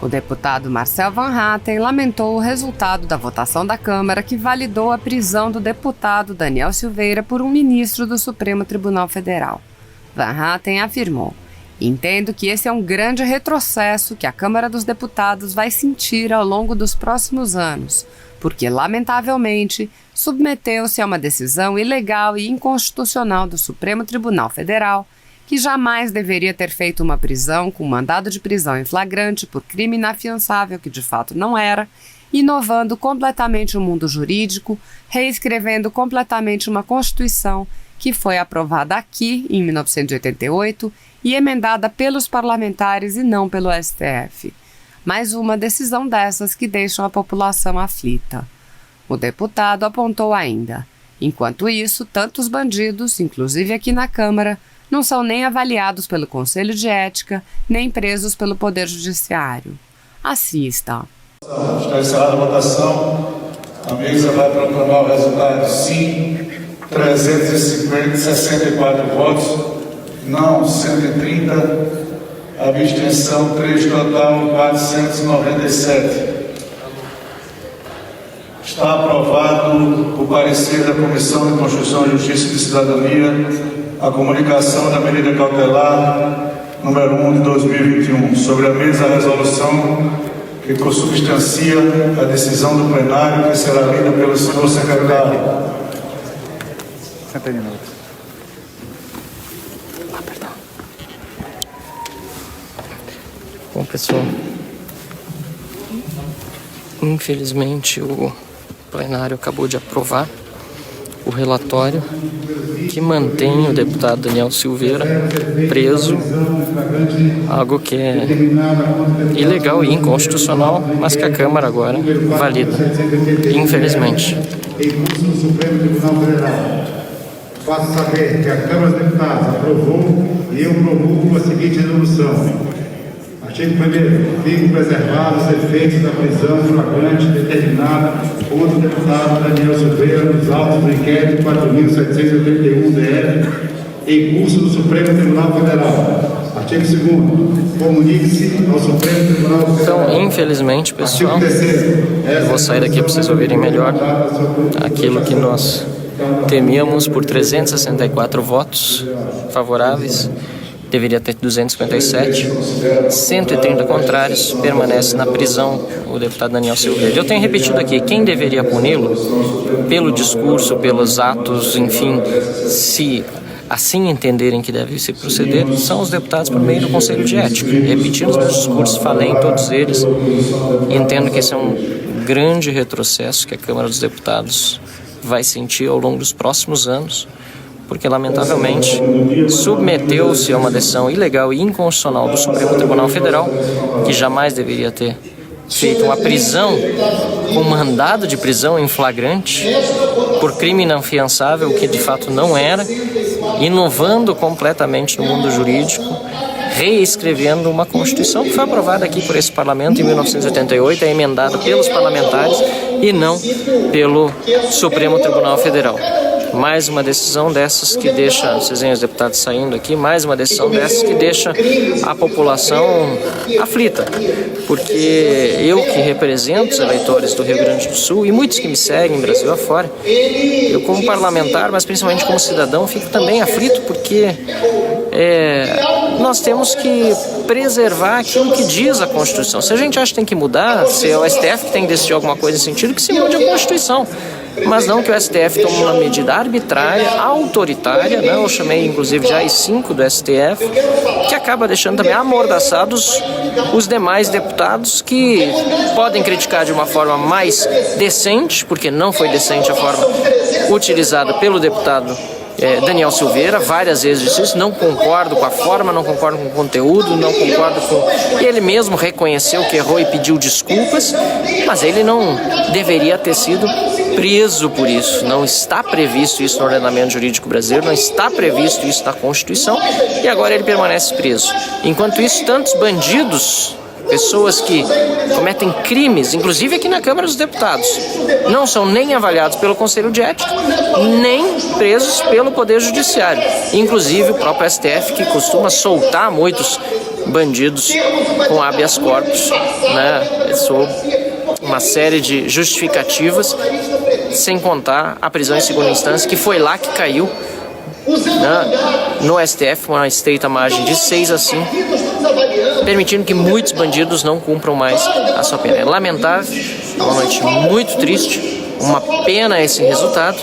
O deputado Marcel Van Hatten lamentou o resultado da votação da Câmara que validou a prisão do deputado Daniel Silveira por um ministro do Supremo Tribunal Federal. Van Hatten afirmou: "Entendo que esse é um grande retrocesso que a Câmara dos Deputados vai sentir ao longo dos próximos anos, porque, lamentavelmente, submeteu-se a uma decisão ilegal e inconstitucional do Supremo Tribunal Federal, que jamais deveria ter feito uma prisão com mandado de prisão em flagrante por crime inafiançável que de fato não era, inovando completamente o mundo jurídico, reescrevendo completamente uma Constituição que foi aprovada aqui em 1988 e emendada pelos parlamentares e não pelo STF. Mais uma decisão dessas que deixam a população aflita." O deputado apontou ainda: "Enquanto isso, tantos bandidos, inclusive aqui na Câmara, não são nem avaliados pelo Conselho de Ética, nem presos pelo Poder Judiciário." Assista. Está encerrada a votação. A mesa vai proclamar o resultado. Sim, 364 votos. Não, 130. Abstenção, 3, total, 497. Está aprovado o parecer da Comissão de Constituição, Justiça e Cidadania, a comunicação da medida cautelar número 1 de 2021. Sobre a mesa, a resolução que consubstancia a decisão do plenário, que será lida pelo senhor secretário. Bom, pessoal, infelizmente o plenário acabou de aprovar o relatório que mantém o deputado Daniel Silveira preso, algo que é ilegal e inconstitucional, mas que a Câmara agora valida, infelizmente. Em curso no Supremo Tribunal Federal, faço saber que a Câmara dos Deputados aprovou e eu promulgo a seguinte resolução. Artigo 1º. Ficam preservados os efeitos da prisão flagrante determinada contra o deputado Daniel Silveira nos autos do inquérito 4.781-DF em curso do Supremo Tribunal Federal. Artigo 2º. Comunique-se ao Supremo Tribunal Federal. Então, infelizmente, pessoal, eu vou sair daqui para vocês ouvirem melhor aquilo que nós temíamos. Por 364 votos favoráveis, deveria ter 257, 130 contrários, permanece na prisão o deputado Daniel Silveira. Eu tenho repetido aqui, quem deveria puni-lo pelo discurso, pelos atos, enfim, se assim entenderem que deve se proceder, são os deputados por meio do Conselho de Ética. Repetindo os meus discursos, falei em todos eles, e entendo que esse é um grande retrocesso que a Câmara dos Deputados vai sentir ao longo dos próximos anos, porque, lamentavelmente, submeteu-se a uma decisão ilegal e inconstitucional do Supremo Tribunal Federal, que jamais deveria ter feito uma prisão com mandado de prisão em flagrante por crime inafiançável, que de fato não era, inovando completamente no mundo jurídico, reescrevendo uma Constituição que foi aprovada aqui por esse Parlamento em 1988, é emendada pelos parlamentares e não pelo Supremo Tribunal Federal. Mais uma decisão dessas que deixa, vocês veem os deputados saindo aqui, mais uma decisão dessas que deixa a população aflita, porque eu que represento os eleitores do Rio Grande do Sul e muitos que me seguem Brasil afora, eu como parlamentar, mas principalmente como cidadão, fico também aflito porque nós temos que preservar aquilo que diz a Constituição. Se a gente acha que tem que mudar, se é o STF que tem que decidir alguma coisa nesse sentido, que se mude a Constituição. Mas não que o STF tome uma medida arbitrária, autoritária, né? Eu chamei inclusive de AI-5 do STF, que acaba deixando também amordaçados os demais deputados que podem criticar de uma forma mais decente, porque não foi decente a forma utilizada pelo deputado Daniel Silveira, várias vezes disse isso, não concordo com a forma, não concordo com o conteúdo, não concordo com... Ele mesmo reconheceu que errou e pediu desculpas, mas ele não deveria ter sido preso por isso. Não está previsto isso no ordenamento jurídico brasileiro, não está previsto isso na Constituição, e agora ele permanece preso. Enquanto isso, tantos bandidos pessoas que cometem crimes, inclusive aqui na Câmara dos Deputados, não são nem avaliados pelo Conselho de Ética, nem presos pelo Poder Judiciário. Inclusive o próprio STF, que costuma soltar muitos bandidos com habeas corpus, né, sob uma série de justificativas, sem contar a prisão em segunda instância, que foi lá que caiu, né, no STF, uma estreita margem de 6-5, permitindo que muitos bandidos não cumpram mais a sua pena. É lamentável, é uma noite muito triste, uma pena esse resultado.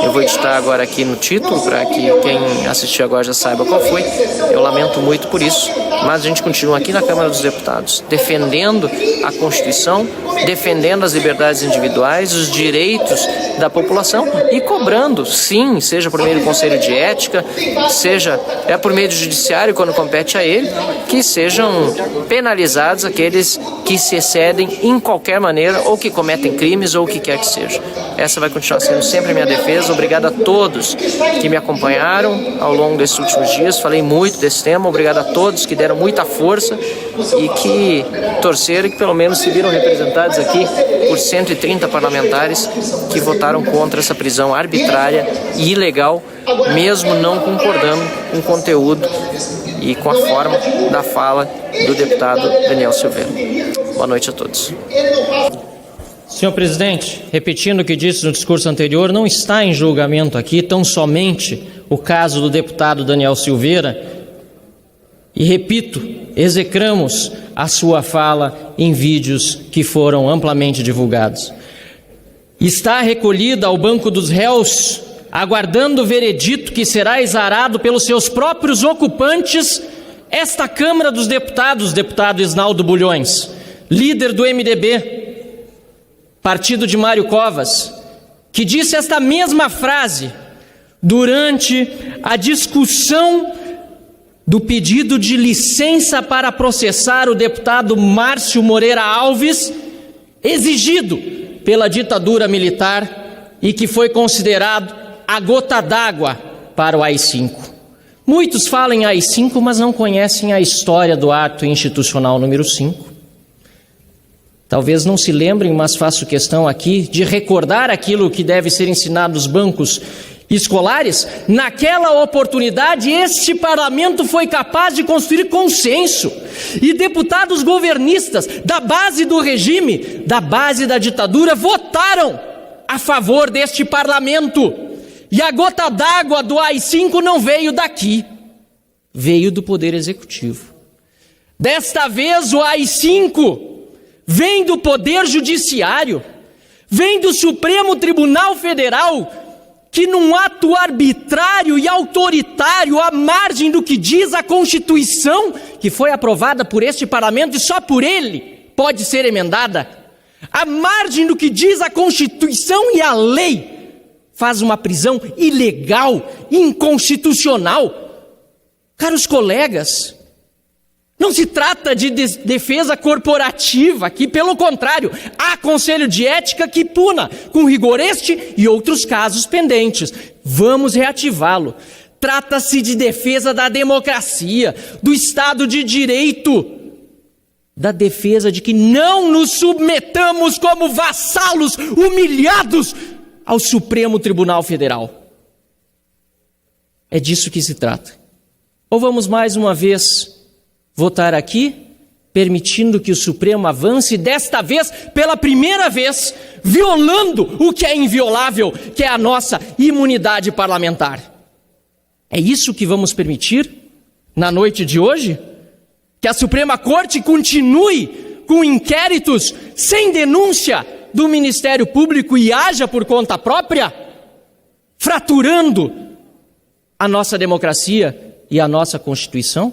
Eu vou editar agora aqui no título para que quem assistir agora já saiba qual foi. Eu lamento muito por isso, mas a gente continua aqui na Câmara dos Deputados defendendo a Constituição, defendendo as liberdades individuais, os direitos da população e cobrando, sim, seja por meio do Conselho de Ética, seja por meio do Judiciário, quando compete a ele, que sejam penalizados aqueles que se excedem em qualquer maneira ou que cometem crimes ou o que quer que seja. Essa vai continuar sendo sempre a minha defesa. Obrigado a todos que me acompanharam ao longo desses últimos dias. Falei muito desse tema. Obrigado a todos que deram muita força e que torceram e que pelo menos se viram representados aqui por 130 parlamentares que votaram contra essa prisão arbitrária e ilegal, mesmo não concordando com o conteúdo e com a forma da fala do deputado Daniel Silveira. Boa noite a todos. Senhor presidente, repetindo o que disse no discurso anterior, não está em julgamento aqui tão somente o caso do deputado Daniel Silveira. E repito, execramos a sua fala em vídeos que foram amplamente divulgados. Está recolhida ao banco dos réus, aguardando o veredito que será exarado pelos seus próprios ocupantes, esta Câmara dos Deputados, deputado Isnaldo Bulhões, líder do MDB, partido de Mário Covas, que disse esta mesma frase durante a discussão do pedido de licença para processar o deputado Márcio Moreira Alves, exigido pela ditadura militar e que foi considerado a gota d'água para o AI-5. Muitos falam em AI-5, mas não conhecem a história do ato institucional número 5. Talvez não se lembrem, mas faço questão aqui de recordar aquilo que deve ser ensinado nos bancos escolares. Naquela oportunidade, este parlamento foi capaz de construir consenso. E deputados governistas da base do regime, da base da ditadura, votaram a favor deste parlamento. E a gota d'água do AI-5 não veio daqui, veio do Poder Executivo. Desta vez o AI-5 vem do Poder Judiciário, vem do Supremo Tribunal Federal, que num ato arbitrário e autoritário, à margem do que diz a Constituição, que foi aprovada por este parlamento e só por ele pode ser emendada, à margem do que diz a Constituição e a lei, faz uma prisão ilegal, inconstitucional. Caros colegas, não se trata de defesa corporativa aqui, pelo contrário, há Conselho de Ética que puna com rigor este e outros casos pendentes. Vamos reativá-lo. Trata-se de defesa da democracia, do Estado de Direito, da defesa de que não nos submetamos como vassalos humilhados ao Supremo Tribunal Federal. É disso que se trata. Ou vamos mais uma vez votar aqui, permitindo que o Supremo avance, desta vez, pela primeira vez, violando o que é inviolável, que é a nossa imunidade parlamentar. É isso que vamos permitir na noite de hoje? Que a Suprema Corte continue com inquéritos sem denúncia do Ministério Público e haja por conta própria, fraturando a nossa democracia e a nossa Constituição?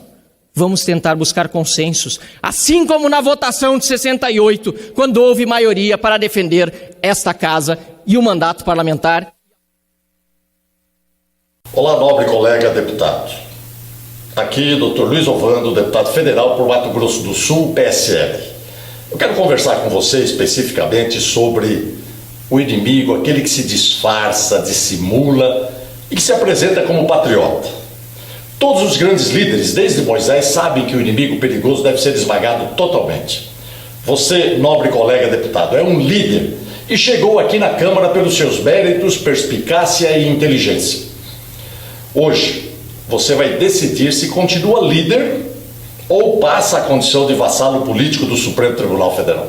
Vamos tentar buscar consensos, assim como na votação de 68, quando houve maioria para defender esta casa e o mandato parlamentar. Olá, nobre colega deputado. Aqui, Dr. Luiz Ovando, deputado federal por Mato Grosso do Sul, PSL. Eu quero conversar com você especificamente sobre o inimigo, aquele que se disfarça, dissimula e que se apresenta como patriota. Todos os grandes líderes, desde Moisés, sabem que o inimigo perigoso deve ser esmagado totalmente. Você, nobre colega deputado, é um líder e chegou aqui na Câmara pelos seus méritos, perspicácia e inteligência. Hoje, você vai decidir se continua líder ou passa a condição de vassalo político do Supremo Tribunal Federal.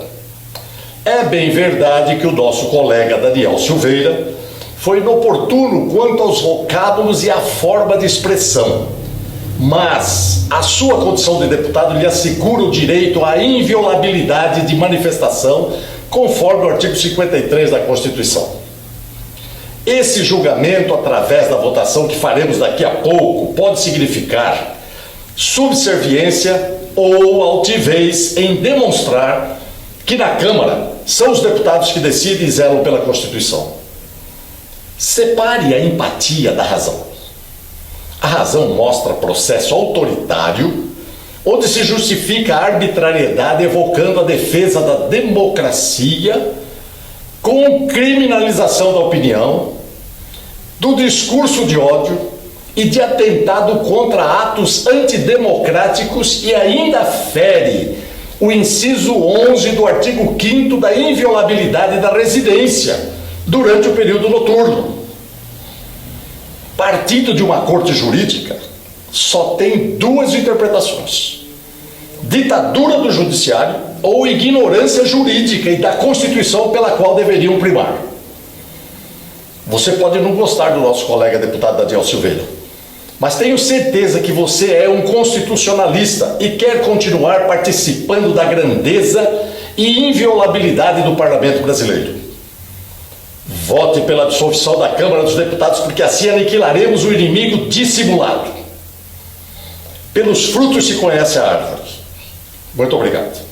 É bem verdade que o nosso colega Daniel Silveira foi inoportuno quanto aos vocábulos e à forma de expressão, mas a sua condição de deputado lhe assegura o direito à inviolabilidade de manifestação, conforme o artigo 53 da Constituição. Esse julgamento, através da votação que faremos daqui a pouco, pode significar subserviência ou altivez em demonstrar que na Câmara são os deputados que decidem e zelam pela Constituição. Separe a empatia da razão. A razão mostra processo autoritário, onde se justifica a arbitrariedade evocando a defesa da democracia com criminalização da opinião, do discurso de ódio e de atentado contra atos antidemocráticos, e ainda fere o inciso 11 do artigo 5º da inviolabilidade da residência durante o período noturno. Partindo de uma corte jurídica, só tem duas interpretações: ditadura do judiciário ou ignorância jurídica e da Constituição pela qual deveriam primar. Você pode não gostar do nosso colega deputado Daniel Silveira, mas tenho certeza que você é um constitucionalista e quer continuar participando da grandeza e inviolabilidade do Parlamento brasileiro. Vote pela dissolução da Câmara dos Deputados, porque assim aniquilaremos o inimigo dissimulado. Pelos frutos se conhece a árvore. Muito obrigado.